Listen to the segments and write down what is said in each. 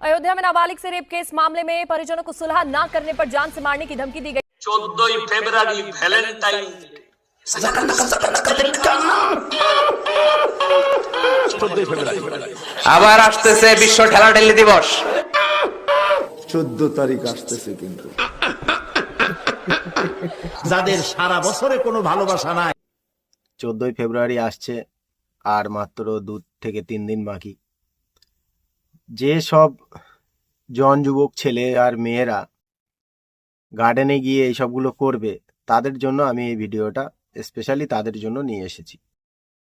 अयोध्या में नाबालिग से रेप केस मामले में परिजनों को सुलह न करने पर जान से मारने की धमकी दी गई। 14 ফেব্রুয়ারি ভ্যালেন্টাইন আবার আসতেছে বিশ্ব ঠেলাঠেলি দিবস। 14 তারিখ আসতেছে, কিন্তু যাদের সারা বছরে কোনো ভালোবাসা নাই। 14 ফেব্রুয়ারি আসছে, আর মাত্র 2 থেকে 3 দিন বাকি। যে সব জন যুবক ছেলে আর মেয়েরা গার্ডেনে গিয়ে এই সবগুলো করবে, তাদের জন্য আমি এই ভিডিওটা স্পেশালি তাদের জন্য নিয়ে এসেছি।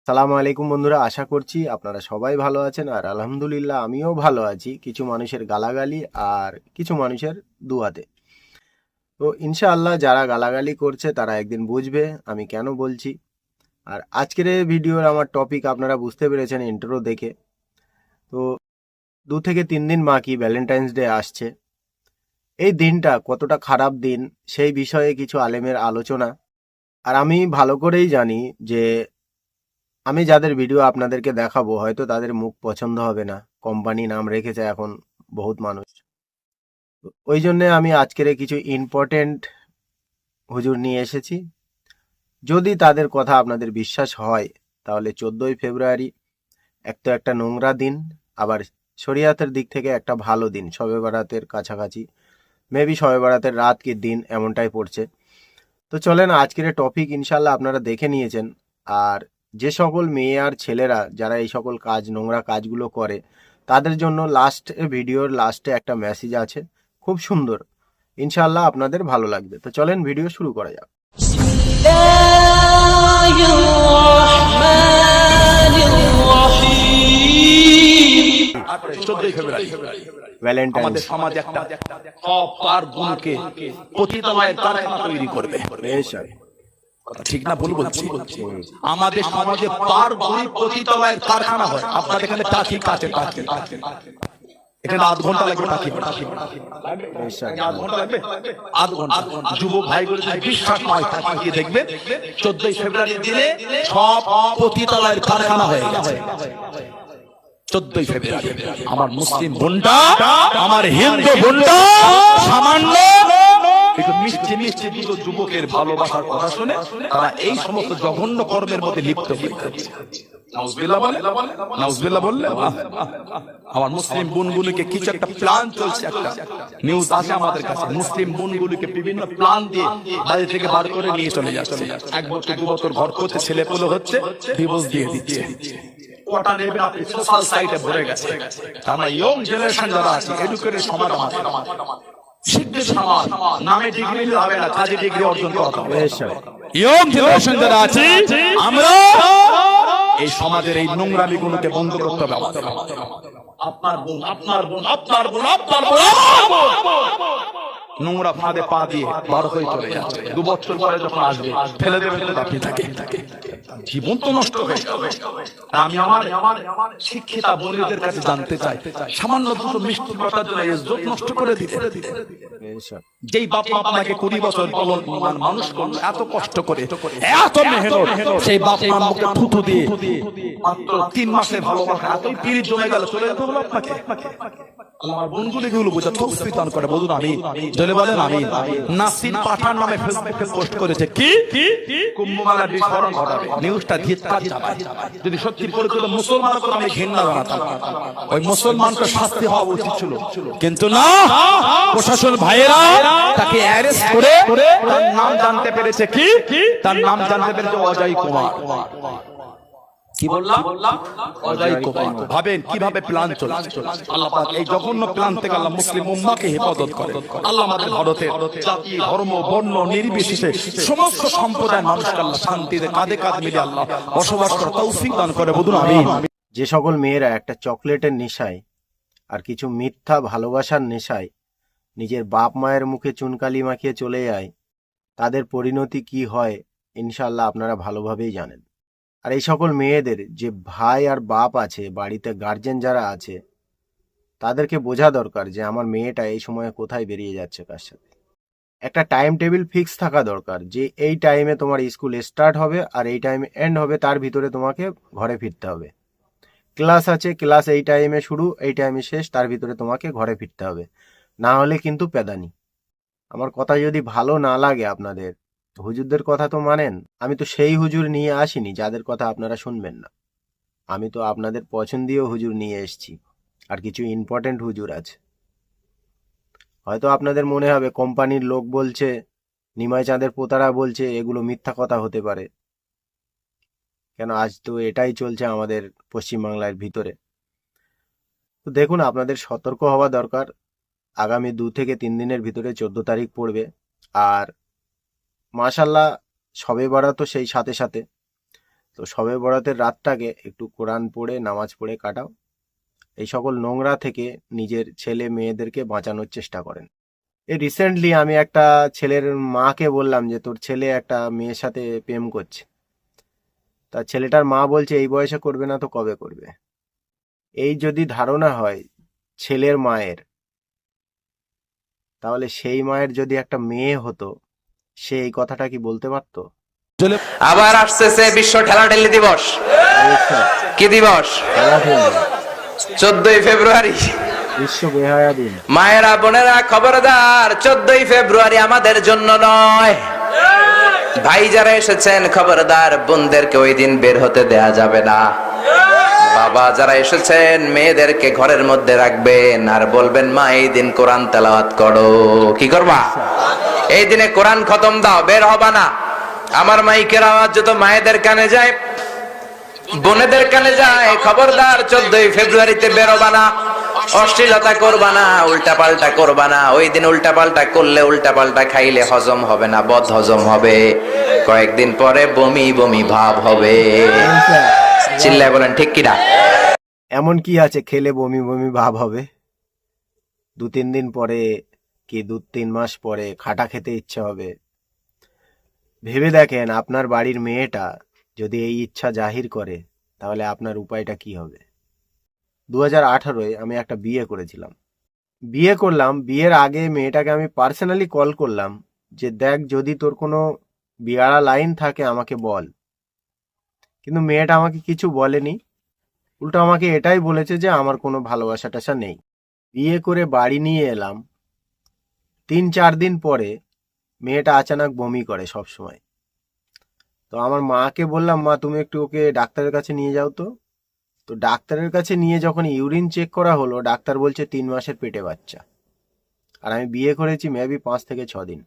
সালামু আলাইকুম বন্ধুরা, আশা করছি আপনারা সবাই ভালো আছেন, আর আলহামদুলিল্লাহ আমিও ভালো আছি। কিছু মানুষের গালাগালি আর কিছু মানুষের দুয়াতে। তো ইনশাআল্লাহ যারা গালাগালি করছে তারা একদিন বুঝবে আমি কেন বলছি। আর আজকের এই ভিডিওর আমার টপিক আপনারা বুঝতে পেরেছেন ইন্ট্রো দেখে। তো 2 থেকে 3 দিন বাকি, ভ্যালেন্টাইন্স ডে আসছে। এই দিনটা কতটা খারাপ দিন সেই বিষয়ে কিছু আলেমের আলোচনা। আর আমি ভালো করেই জানি যে আমি যাদের ভিডিও আপনাদেরকে দেখাবো হয়তো তাদের মুখ পছন্দ হবে না। কোম্পানি নাম রেখেছে এখন বহুত মানুষ, ওই জন্যে আমি আজকের কিছু ইম্পর্টেন্ট হুজুর নিয়ে এসেছি। যদি তাদের কথা আপনাদের বিশ্বাস হয় তাহলে 14 ফেব্রুয়ারি একটা নোংরা দিন, আবার শরিয়াতের দিক থেকে একটা ভালো দিন, শবে বরাতের কাছাকাছি, মেবি শবে বরাতের রাত কি দিন এমনটাই পড়ছে। তো চলেন আজকের টপিক ইনশাল্লাহ আপনারা দেখে নিয়েছেন। আর যে সকল মেয়ে আর ছেলেরা যারা এই সকল কাজ, নোংরা কাজগুলো করে, তাদের জন্য ভিডিওর লাস্টে একটা মেসেজ আছে, খুব সুন্দর, ইনশাল্লাহ আপনাদের ভালো লাগবে। তো চলেন ভিডিও শুরু করা যাক। ভ্যালেন্টাইন আমাদের সমাজ একটা অপার গুণকে পতিতালয়ের কারখানা তৈরি করবে। ঠিক না ভুল বলছি? আমাদের সমাজে পার গুণী পতিতালয়ের কারখানা হয়। আপনাদের এখানে টাকি কাটে, এখানে আধ ঘন্টা লাগবে। আধ ঘন্টা যুবক ভাইগুলো বিশ্বাস নয়, তাকিয়ে দেখবেন 14 ফেব্রুয়ারির দিনে সব পতিতালয়ের কারখানা হয়ে গেছে। 14 ফেব্রুয়ারি আমার মুসলিম বোনটা, আমার হিন্দু বোনটা সামান্য একটু মিষ্টি মিষ্টি দুটো যুবকের ভালোবাসার কথা শুনে তারা এই সমস্ত জঘন্য কর্মের মধ্যে লিপ্ত হয়ে যাচ্ছে। নাউজুবিল্লাহ বললে আমার মুসলিম বোনগুলোকে কিছু একটা প্ল্যান চলছে, একটা নিউজ আসে আমাদের কাছে, মুসলিম বোনগুলোকে বিভিন্ন প্ল্যান দিয়ে বাড়ি থেকে বার করে নিয়ে চলে যাচ্ছে। 1 বছর 2 বছর ঘর করছে, ছেলে পেলে হচ্ছে, ডিভোর্স দিয়ে দিচ্ছে। কোটা নেবে আপনি সোশ্যাল সাইটে ভরে গেছে। আমরা ইয়ং জেনারেশন যারা আছে, এডুকেটেড সমাজ, আমাদের শিক্ষিত সমাজ, নামে ডিগ্রি নিতে হবে না, কাজে ডিগ্রি অর্জন করতে হবে। ইয়ং জেনারেশন যারা আছে, আমরা এই সমাজের এই নোংরামি গুলোকে বন্ধ করতে হবে। আপনার বোন, আপনার বোন, আপনার বোন, আপনার বোন নোংরা ফাঁদে পা দিয়ে বার হয়ে চলে যাচ্ছে। 2 বছর পরে যখন আসবে ফেলে দেবে তো আপনি থাকে, জীবন তো নষ্ট হয়ে যাবে। আমি আমার শিক্ষিতা বোনদের কাছে জানতে চাই, সামান্য দুটো মিষ্টি কথার জন্য ইজ্জত নষ্ট করে দিতে? যেই বাপ মা আপনাকে 20 বছর মানুষ করলো, এত কষ্ট করে, এত মেহনত, সেই বাপ মার মুখে থুতু দিয়ে মাত্র 3 মাসের ভালোবাসা এতই পিরিত জমে গেল, চলে যেতে হলো আপনাকে। আমার বোনগুলিকে গুলো বোঝা তৌফিক দান করে বলুন আমি জলে বলেন আমি। নাসির পাঠান নামে ফেসবুকে পোস্ট করেছে কি কুম্ভমেলার বিস্ফোরণ ঘটাবে, নিউজটা ধিক্কার জানায়। যদি সত্যি করে মুসলমান করে আমি ঘৃণা জানাতাম, ওই মুসলমানকে শাস্তি হওয়া উচিত ছিল, কিন্তু না, প্রশাসন ভাইয়েরা তাকে অ্যারেস্ট করে তার নাম জানতে পেরেছে কি, তার নাম জানতে পেরেছে অজয় কুমার। কি বললাম? অজয় কুমার। ভাবেন কিভাবে প্ল্যান চলছে। আল্লাহ পাক এই জঘন্য প্ল্যান থেকে আল্লাহ মুসলিম উম্মাহকে হেফাজত করে। আল্লাহ আমাদের ভারতের জাতি, ধর্ম, বর্ণ নির্বিশেষে সমস্ত সম্প্রদায়ের মানুষকে আল্লাহ শান্তিতে কাঁধে কাঁধ মিলিয়ে আল্লাহ বসবাস করার তৌফিক দান করে বলুন আমিন। যে সকল মেয়েরা একটা চকলেটের নেশায় আর কিছু মিথ্যা ভালোবাসার নেশায় নিজের বাপ মায়ের মুখে চুনকালি মাখিয়ে চলে যায়, তাদের পরিণতি কি হয় ইনশাআল্লাহ আপনারা ভালোভাবেই জানেন। আর এই সকল মেয়েদের যে ভাই আর বাপ আছে, বাড়িতে গার্জেন যারা আছে, তাদেরকে বোঝা দরকার যে আমার মেয়েটা এই সময়ে কোথায় বেরিয়ে যাচ্ছে, কার সাথে। একটা টাইম টেবিল ফিক্স থাকা দরকার যে এই টাইমে তোমার স্কুল স্টার্ট হবে আর এই টাইমে এন্ড হবে, তার ভিতরে তোমাকে ঘরে ফিরতে হবে। ক্লাস আছে, ক্লাস এই টাইমে শুরু, এই টাইমে শেষ, তার ভিতরে তোমাকে ঘরে ফিরতে হবে, না হলে কিন্তু পেদানি। আমার কথা যদি ভালো না লাগে আপনাদের, হুজুরদের কথা তো মানেন। আমি তো সেই হুজুর নিয়ে আসিনি যাদের কথা আপনারা শুনবেন না। আমি তো আপনাদের পছন্দীয় হুজুর নিয়ে এসেছি, আর কিছু ইম্পর্টেন্ট হুজুর আছে। হয়তো আপনাদের মনে হবে কোম্পানির লোক বলছে, নিমাই চাঁদের পোতারা বলছে, এগুলো মিথ্যা কথা হতে পারে। কেন, আজ তো এটাই চলছে আমাদের পশ্চিমবাংলার ভিতরে। তো দেখুন, আপনাদের সতর্ক হওয়া দরকার। আগামী 2 থেকে 3 দিনের ভিতরে 14 তারিখ পড়বে। আর মাশাল্লাহ শবে বরাত তো সেই সাথে সাথে। তো শবে বরাতের রাতটাকে একটু কোরআন পড়ে নামাজ পড়ে কাটাও। এই সকল নোংরা থেকে নিজের ছেলে মেয়েদেরকে বাঁচানোর চেষ্টা করেন। এই রিসেন্টলি আমি একটা ছেলের মাকে বললাম যে তোর ছেলে একটা মেয়ের সাথে প্রেম করছে। তা ছেলেটার মা বলছে এই বয়সে করবে না তো কবে করবে। এই যদি ধারণা হয় ছেলের মায়ের, তাহলে সেই মায়ের যদি একটা মেয়ে হতো, সে এই কথাটা কি বলতে পারতো? আবার আসতেছে বিশ্ব ঠেলাঠেলি দিবস। কি দিবস? 14ই ফেব্রুয়ারি, বিশ্ব বেহায়া দিন। মায়েরা বোনেরা খবরদার, 14ই ফেব্রুয়ারি আমাদের জন্য নয়। ভাই যারা এসেছেন খবরদার, বোনদেরকে ওই দিন বের হতে দেয়া যাবে না। বাবা যারা এসেছেন মেয়েদেরকে ঘরের মধ্যে রাখবেন আর বলবেন মা এই দিন কোরআন তেলাওয়াত করো। কি করবা? এই দিনে কোরআন খতম দাও, বের হবা না। আমার মাইকের আওয়াজ যত মায়েদের কানে যায়, বোনেদের কানে যায়, খবরদার 14ই ফেব্রুয়ারিতে বেরোবা না, অশ্লীলতা করবা না, উল্টা পাল্টা করবা না। ওই দিন উল্টা পাল্টা করলে, উল্টা পাল্টা খাইলে হজম হবে না, বদ হজম হবে। কয়েকদিন পরে বমি বমি ভাব হবে। চিল্লায় বলেন ঠিক কিনা? এমন কি আছে খেলে বমি বমি ভাব হবে? 2-3 দিন পরে কি 2-3 মাস পরে খাটা খেতে ইচ্ছে হবে। ভেবে দেখেন, আপনার বাড়ির মেয়েটা যদি এই ইচ্ছা জাহির করে, তাহলে আপনার উপায়টা কি হবে? 2018-এ আমি একটা বিয়ে করেছিলাম। বিয়ে করলাম, বিয়ের আগে মেয়েটাকে আমি পার্সোনালি কল করলাম যে দেখ যদি তোর কোনো বিয়ারা লাইন থাকে আমাকে বল। কিন্তু মেয়েটা আমাকে কিছু বলেনি, উল্টো আমাকে এটাই বলেছে যে আমার কোনো ভালোবাসা টাসা নেই। বিয়ে করে বাড়ি নিয়ে এলাম, 3-4 দিন পরে মেয়েটা আচানক বমি করে সব সময়। তো আমার মাকে বললাম, মা তুমি একটু ওকে ডাক্তারের কাছে নিয়ে যাও তো। তো ডাক্তারের কাছে নিয়ে যখন ইউরিন চেক করা হলো, ডাক্তার বলছে 3 মাসের পেটে বাচ্চা। আর আমি বিয়ে করেছি মেবি 5 থেকে 6 দিন।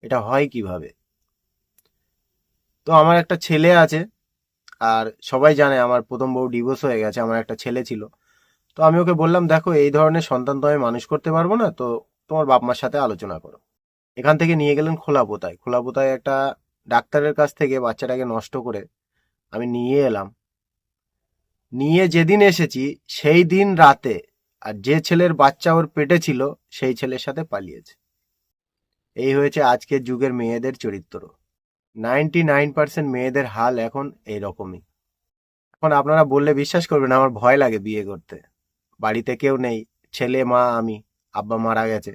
এটা হয় কিভাবে? তো আমার একটা ছেলে আছে, আর সবাই জানে আমার প্রথম বউ ডিভোর্স হয়ে গেছে, আমার একটা ছেলে ছিল। তো আমি ওকে বললাম, দেখো এই ধরনের সন্তান তো আমি মানুষ করতে পারবো না, তো তোমার বাপ মার সাথে আলোচনা করো। এখান থেকে নিয়ে গেলেন খোলাপোতায়। খোলাপোতায় একটা ডাক্তারের কাছ থেকে বাচ্চাটাকে নষ্ট করে আমি নিয়ে এলাম। নিয়ে যেদিন এসেছি সেই দিন রাতে, আর যে ছেলের বাচ্চা ওর পেটে ছিল সেই ছেলের সাথে পালিয়েছে। এই হয়েছে আজকের যুগের মেয়েদের চরিত্র। 99% মেয়েদের হাল এখন এইরকমই। এখন আপনারা বললে বিশ্বাস করবেন, আমার ভয় লাগে বিয়ে করতে। বাড়িতে কেউ নেই, ছেলে মা আমি, আব্বা মারা গেছে।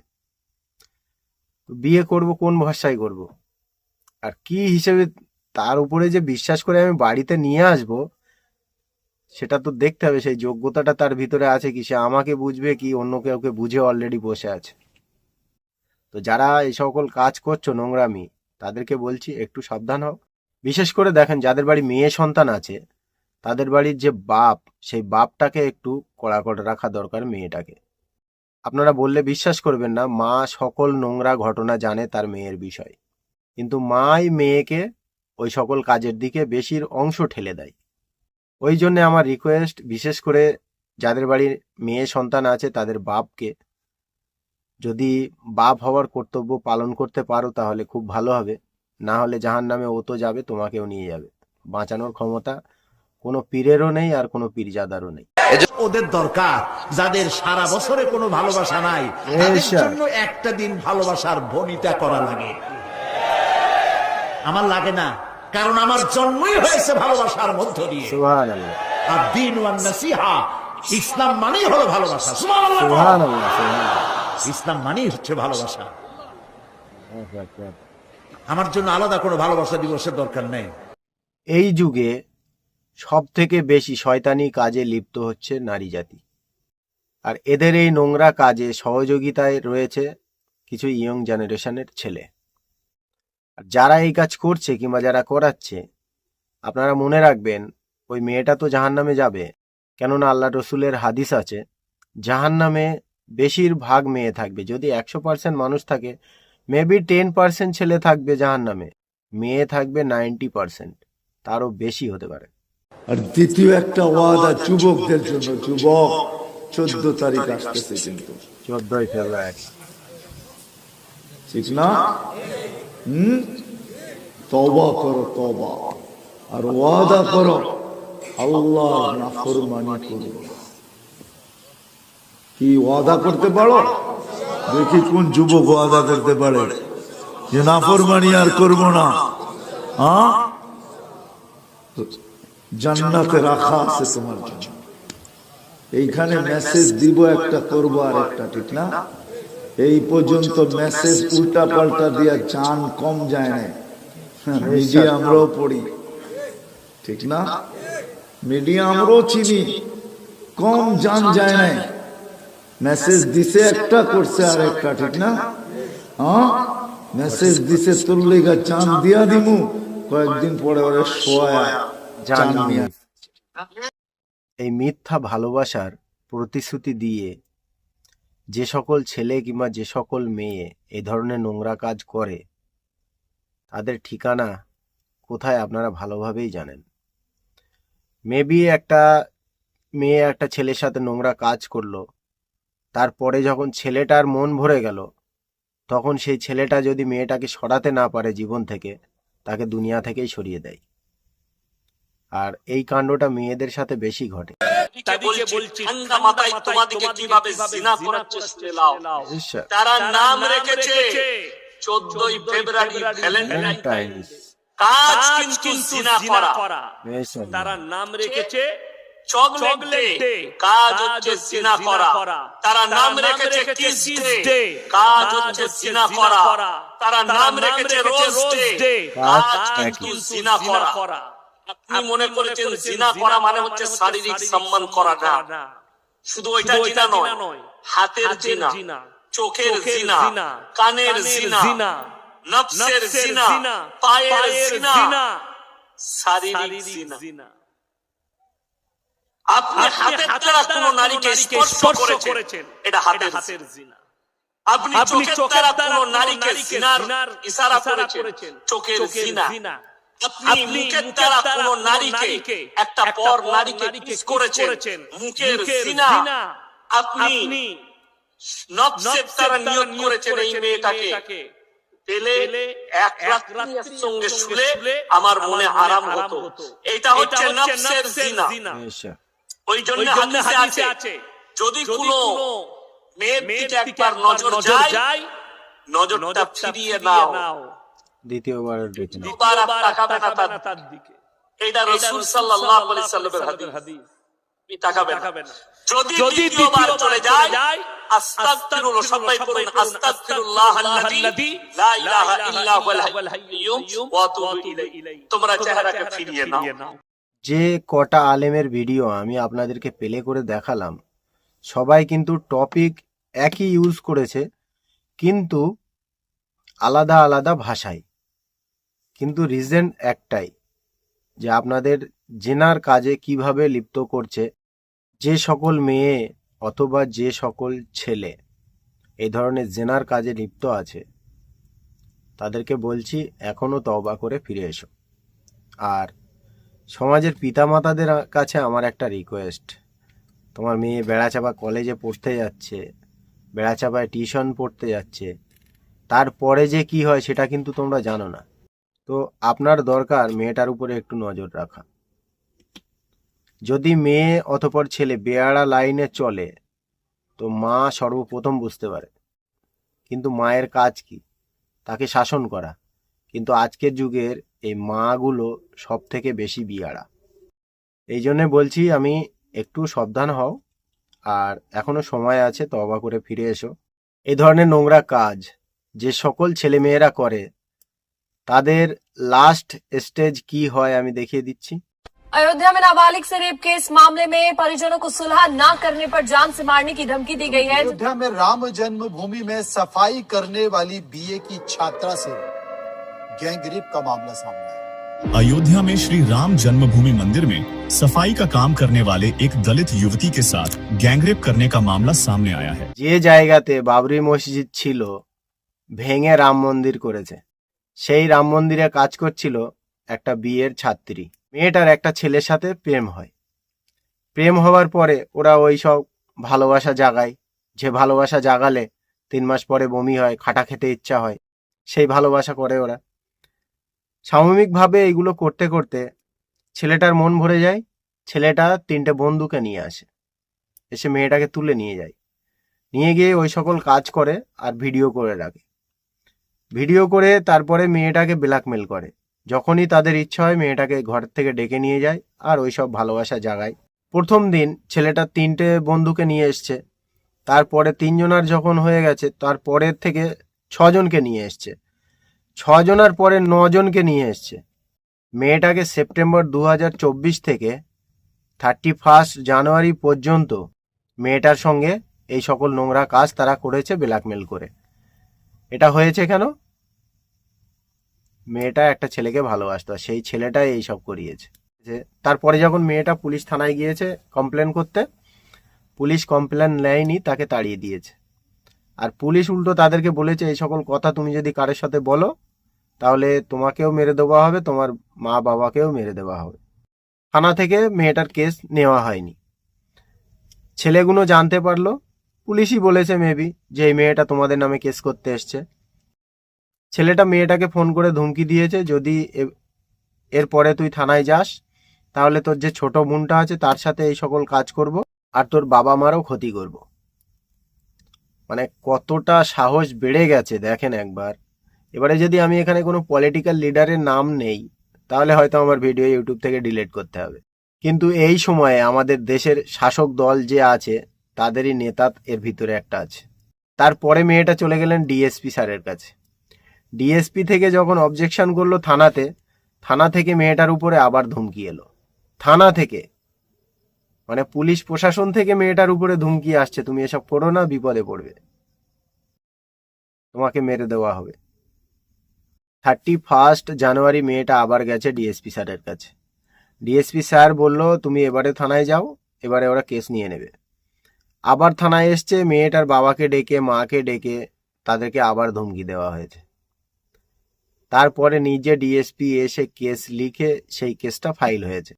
বিয়ে করব কোন ভরসায় করব, আর কি হিসেবে তার উপরে যে বিশ্বাস করে আমি বাড়িতে নিয়ে আসব, সেটা তো দেখতে হবে সেই যোগ্যতাটা তার ভিতরে আছে কি, সে আমাকে বুঝবে কি অন্য কাউকে বুঝে অলরেডি বসে আছে। তো যারা এই সকল কাজ করছো নোংরামি, তাদেরকে বলছি একটু সাবধান হও। বিশেষ করে দেখেন যাদের বাড়ি মেয়ে সন্তান আছে, তাদের বাড়ির যে বাপ, সেই বাপটাকে একটু কড়া করে রাখা দরকার মেয়েটাকে। আপনারা বললে বিশ্বাস করবেন না, মা সকল নোংরা ঘটনা জানে তার মেয়ের বিষয়, কিন্তু মাই মেয়েকে ওই সকল কাজের দিকে বেশির অংশ ঠেলে দেয়। ওই জন্য আমার রিকোয়েস্ট, বিশেষ করে যাদের বাড়ির মেয়ে সন্তান আছে তাদের বাপকে, যদি বাপ হওয়ার কর্তব্য পালন করতে পারো তাহলে খুব ভালো হবে, না হলে জাহান্নামে ও তো যাবে, তোমাকেও নিয়ে যাবে। বাঁচানোর ক্ষমতা কোনো পীরেরও নেই, আর কোনো পীরজাদারও নেই। ওদের দরকার যাদের সারা বছরে কোনো ভালোবাসা নাই, তাদের জন্য একটা দিন ভালোবাসার বনিতা করা লাগে। আমার লাগে না, কারণ আমার জন্মই হয়েছে ভালোবাসার মধ্য দিয়ে। সুবহানাল্লাহ। আর দ্বীন ওয়ান নাসিহা, ইসলাম মানেই হলো ভালোবাসা। সুবহানাল্লাহ। সুবহানাল্লাহ, সুবহানাল্লাহ। ইসলাম মানেই হচ্ছে ভালোবাসা। আমার জন্য আলাদা কোনো ভালোবাসা দিবসের দরকার নেই। এই যুগে সব থেকে বেশি শয়তানি কাজে লিপ্ত হচ্ছে নারী জাতি। আর এদের এই নোংরা কাজে সহযোগিতায় রয়েছে কিছু ইয়ং জেনারেশনের ছেলে। আর যারা এই কাজ করছে কিংবা যারা করাচ্ছে, আপনারা মনে রাখবেন ওই মেয়েটা তো জাহান্নামে যাবে, কেননা আল্লাহ রসুলের হাদিস আছে জাহান্নামে বেশিরভাগ মেয়ে থাকবে। যদি 100% মানুষ থাকে, মেবি 10% ছেলে থাকবে জাহান্নামে, মেয়ে থাকবে 90%, তারও বেশি হতে পারে। আর দ্বিতীয় একটা ওয়াদা যুবকদের জন্য, যুবক 14 তারিখ আসতেছে কিন্তু, 14 ফেব্রুয়ারি, ঠিক না? তওবা করো, তওবা, আর ওয়াদা করো আল্লাহর নাফরমানি করবে না। কি ওয়াদা করতে পারো? দেখি কোন যুবক ওয়াদা করতে পারে যে নাফরমানি আর করবো না। হ্যাঁ, জান্নাতে রাখা আছে তোমার জন্য। এইখানে মেসেজ দিব একটা, করবো আর একটা, ঠিক না? এই পর্যন্ত মেসেজ উল্টা পাল্টা দিয়া জান কম যায় না। মিডিয়া আমরাও পড়ি, ঠিক না? মিডিয়া আমরাও চিনি, কম জান যায় না। মেসেজ দিছে একটা, করছে আর একটা, ঠিক না? হ্যাঁ, মেসেজ দিছে তোর লেগা জান দিয়া দিমু, কয়েকদিন পরে ওরা শোয়া জান নিয়ে। এই মিথ্যা ভালোবাসার প্রতিশ্রুতি দিয়ে যে সকল ছেলে কিংবা যে সকল মেয়ে এই ধরনের নোংরা কাজ করে, তাদের ঠিকানা কোথায় আপনারা ভালোভাবেই জানেন। মেবি একটা মেয়ে একটা ছেলের সাথে নোংরা কাজ করলো, তারপরে যখন ছেলেটার মন ভরে গেল, তখন সেই ছেলেটা যদি মেয়েটাকে সরাতে না পারে জীবন থেকে, তাকে দুনিয়া থেকেই সরিয়ে দেয়। আর এই কাণ্ডটা মেয়েদের সাথে বেশি ঘটে। তাদেরকে বলছি ঠান্ডা মাথায় তোমাদেরকে কিভাবে জিনা করার চেষ্টা লাও। ঈশ্বর, তারা নাম রেখেছে 14 ফেব্রুয়ারি ভ্যালেন্টাইন। কাজ কিন্তু জিনা করা। তারা নাম রেখেছে চকলেট ডে, কাজ হচ্ছে জিনা করা। তারা নাম রেখেছে কিস ডে, কাজ হচ্ছে জিনা করা। তারা নাম রেখেছে রোজ ডে, কাজ কিন্তু জিনা করা। আপনি মনে করেছেন জিনা করা মানে হচ্ছে শারীরিক সম্মান করা না। শুধু ওইটা জিনা নয়, হাতের জিনা, চোখের জিনা, কানের জিনা, নফসের জিনা, পায়ের জিনা, শারীরিক জিনা। আপনি হাতের দ্বারা কোনো নারীকে স্পর্শ করেছেন, এটা হাতের জিনা। আপনি চোখের দ্বারা কোনো নারীকে জিনার ইশারা করেছেন, চোখের জিনা। আপনি মুখের দ্বারা কোনো নারীকে, একটা পর নারীকে কিস করেছেন, মুখের জিনা। আপনি নফসের দ্বারা নিয়ত করেছেন এই মেয়েটাকে পেলে এক রাত্রির সঙ্গে শুলে আমার মনে আরাম হতো, এটা হচ্ছে নফসের জিনা। ওই জন্য হাদিসে আছে যদি কোনো মেয়ের দিকে একবার নজর যায়, নজরটা ফিরিয়ে নাও, দ্বিতীয়বারের দিকে দুবার আর তাকাবে না তার দিকে। এটা রাসূল সাল্লাল্লাহু আলাইহি সাল্লামের হাদিস। তুমি তাকাবে না। যদি দ্বিতীয়বার চলে যায়, আস্তাগফিরুল্লাহ, সবাই পড়ুন, আস্তাগফিরুল্লাহাল্লাযী লা ইলাহা ইল্লা হুয়াল হাইয়্যুম ওয়া আতুবু ইলাইহি। তোমরা চেহারাকে ফিরিয়ে নাও। যে কটা আলেমের ভিডিও আমি আপনাদেরকে প্লে করে দেখালাম, সবাই কিন্তু টপিক একই ইউজ করেছে, কিন্তু আলাদা আলাদা ভাষায়। কিন্তু রিজন একটাই, যে আপনাদের জেনার কাজে কিভাবে লিপ্ত করছে যে সকল মেয়ে অথবা যে সকল ছেলে এই ধরনের জেনার কাজে লিপ্ত আছে, তাদেরকে বলছি এখনো তওবা করে ফিরে এসো। আর সমাজের পিতামাতাদের কাছে আমার একটা রিকোয়েস্ট, তোমার মেয়ে বেড়াচাপা কলেজে পড়তে যাচ্ছে, বেড়াচাপায় টিউশন পড়তে যাচ্ছে, তারপরে যে কি হয় সেটা কিন্তু তোমরা জানো না। তো আপনার দরকার মেয়েটার উপরে একটু নজর রাখা। যদি মেয়ে অতঃপর ছেলে বেয়াড়া লাইনে চলে, তো মা সর্বপ্রথম বুঝতে পারে। কিন্তু মায়ের কাজ কি? তাকে শাসন করা। কিন্তু আজকের যুগের এই মাগুলো সব থেকে বেশি বিয়াড়া। এই জন্যে বলছি আমি একটু সাবধান হও, আর এখনো সময় আছে, তওবা করে ফিরে এসো। এই ধরনের নোংরা কাজ যে সকল ছেলেমেয়েরা করে, তাদের লাস্ট স্টেজ কি হয় আমি দেখিয়ে দিচ্ছি। अयोध्या में नाबालिग से रेप केस मामले में परिजनों को सुलह न करने पर जान से मारने की धमकी दी गई है। अयोध्या में राम जन्मभूमि में सफाई करने वाली बीए की छात्रा से गैंगरेप का मामला सामने आया। अयोध्या में श्री राम जन्मभूमि मंदिर में सफाई का काम करने वाले एक दलित युवती के साथ गैंगरेप करने का मामला सामने आया है। যে জায়গাতে বাবরি মসজিদ ছিল ভেঙে রাম মন্দির করেছে, সেই রাম মন্দিরে কাজ করছিল একটা বিয়ের ছাত্রী। মেয়েটার একটা ছেলের সাথে প্রেম হয়। প্রেম হওয়ার পরে ওরা ওই সব ভালোবাসা জাগায়, যে ভালোবাসা জাগালে 3 মাস পরে বমি হয়, খাটা খেতে ইচ্ছা হয়, সেই ভালোবাসা করে ওরা। স্বাভাবিকভাবে এগুলো করতে করতে ছেলেটার মন ভরে যায়। ছেলেটা 3টে বন্ধুকে নিয়ে আসে, এসে মেয়েটাকে তুলে নিয়ে যায়। নিয়ে গিয়ে ওই সকল কাজ করে আর ভিডিও করে রাখে। ভিডিও করে তারপরে মেয়েটাকে ব্ল্যাকমেল করে। যখনই তাদের ইচ্ছা হয় মেয়েটাকে ঘর থেকে ডেকে নিয়ে যায় আর ওই সব ভালোবাসা জাগায়। প্রথম দিন ছেলেটা 3টে বন্ধুকে নিয়ে এসছে, তারপরে 3 জনার যখন হয়ে গেছে তারপরের থেকে 6 জনকে নিয়ে এসছে, 6 জনার পরে 9 জনকে নিয়ে এসছে। মেয়েটাকে সেপ্টেম্বর 2024 থেকে 31 জানুয়ারি পর্যন্ত মেয়েটার সঙ্গে এই সকল নোংরা কাজ তারা করেছে ব্ল্যাকমেল করে। এটা হয়েছে কেন? মেয়েটা একটা ছেলেকে ভালোবাসতো, সেই ছেলেটাই এইসব করিয়েছে। তারপরে যখন মেয়েটা পুলিশ থানায় গিয়েছে কমপ্লেন করতে, পুলিশ কমপ্লেন নেয়নি, তাকে তাড়িয়ে দিয়েছে। আর পুলিশ উল্টো তাদেরকে বলেছে এই সকল কথা তুমি যদি কারোর সাথে বলো তাহলে তোমাকেও মেরে দেওয়া হবে, তোমার মা বাবাকেও মেরে দেওয়া হবে। থানা থেকে মেয়েটার কেস নেওয়া হয়নি। ছেলেগুলো জানতে পারলো, পুলিশই বলেছে মেবি যে এই মেয়েটা তোমাদের নামে কেস করতে এসছে। ছেলেটা মেয়েটাকে ফোন করে ধমকি দিয়েছে, যদি এরপরে তুই থানায় যাস তাহলে তোর যে ছোট বোনটা আছে তার সাথে এই সকল কাজ করব আর তোর বাবা মারও ক্ষতি করব। মানে কতটা সাহস বেড়ে গেছে দেখেন একবার। এবারে যদি আমি এখানে কোনো পলিটিক্যাল লিডারের নাম নেই তাহলে হয়তো আমার ভিডিও ইউটিউব থেকে ডিলিট করতে হবে, কিন্তু এই সময়ে আমাদের দেশের শাসক দল যে আছে তাদেরই নেতা এর ভিতরে একটা আছে। তারপরে মেয়েটা চলে গেলেন ডিএসপি স্যারের কাছে। ডিএসপি থেকে যখন অবজেকশন করলো থানাতে, থানা থেকে মেয়েটার উপরে আবার ধমকি এলো। থানা থেকে মানে পুলিশ প্রশাসন থেকে মেয়েটার উপরে ধমকি আসছে, তুমি এসব করো না, বিপদে পড়বে, তোমাকে মেরে দেওয়া হবে। 31 জানুয়ারি মেয়েটা আবার গেছে ডিএসপি স্যারের কাছে। ডিএসপি স্যার বলল তুমি এবারে থানায় যাও, এবারে ওরা কেস নিয়ে নেবে। আবার থানায় এসছে, মেয়েটার বাবাকে ডেকে মাকে ডেকে তাদেরকে আবার ধমকি দেওয়া হয়েছে। তারপরে নিজে ডিএসপি এসে কেস লিখে সেই কেসটা ফাইল হয়েছে।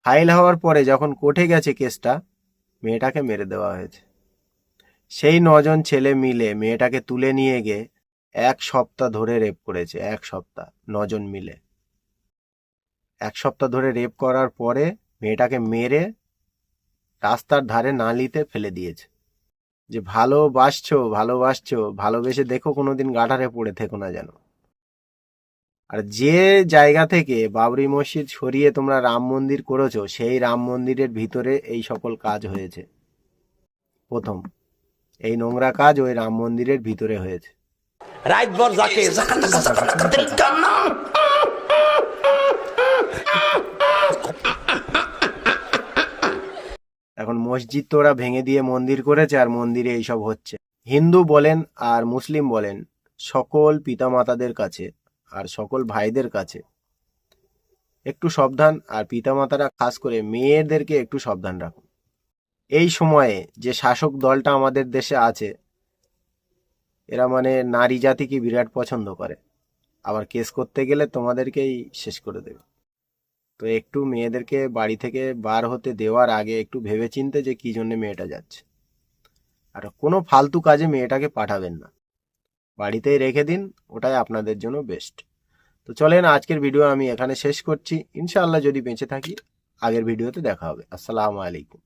ফাইল হওয়ার পরে যখন কোর্টে গেছে কেসটা, মেয়েটাকে মেরে দেওয়া হয়েছে। সেই 9 জন ছেলে মিলে মেয়েটাকে তুলে নিয়ে গিয়ে 1 সপ্তাহ ধরে রেপ করেছে। 1 সপ্তাহ 9 জন মিলে 1 সপ্তাহ ধরে রেপ করার পরে মেয়েটাকে মেরে রাস্তার ধারে নালিতে ফেলে দিয়েছে। যে ভালোবাসছো ভালোবেসে দেখো কোনোদিন গাটারে পড়ে থেকো না যেন। আর যে জায়গা থেকে বাবরি মসজিদ সরিয়ে তোমরা রাম মন্দির করেছো, সেই রাম মন্দিরের ভিতরে এই সকল কাজ হয়েছে। প্রথম এই নোংরা কাজ ওই রাম মন্দিরের ভিতরে হয়েছে। এখন মসজিদ তো ওরা ভেঙে দিয়ে মন্দির করেছে আর মন্দিরে এইসব হচ্ছে। হিন্দু বলেন আর মুসলিম বলেন, সকল পিতামাতাদের কাছে আর সকল ভাইদের কাছে একটু সাবধান, আর পিতামাতারা খাস করে মেয়েদেরকে একটু সাবধান রাখুন। এই সময়ে যে শাসক দলটা আমাদের দেশে আছে, এরা মানে নারী জাতিকে বিরাট পছন্দ করে, আবার কেস করতে গেলে তোমাদেরকেই শেষ করে দেবে। তো একটু মেয়েদেরকে বাড়ি থেকে বার হতে দেওয়ার আগে একটু ভেবেচিন্তে যে কি জন্য মেয়েটা যাচ্ছে, আর কোনো ফালতু কাজে মেয়েটাকে পাঠাবেন না, বাড়িতেই রেখে দিন, ওটাই আপনাদের জন্য বেস্ট। তো চলেন আজকের ভিডিও আমি এখানে শেষ করছি। ইনশাআল্লাহ যদি বেঁচে থাকি আগের ভিডিওতে দেখা হবে। আসসালামু আলাইকুম।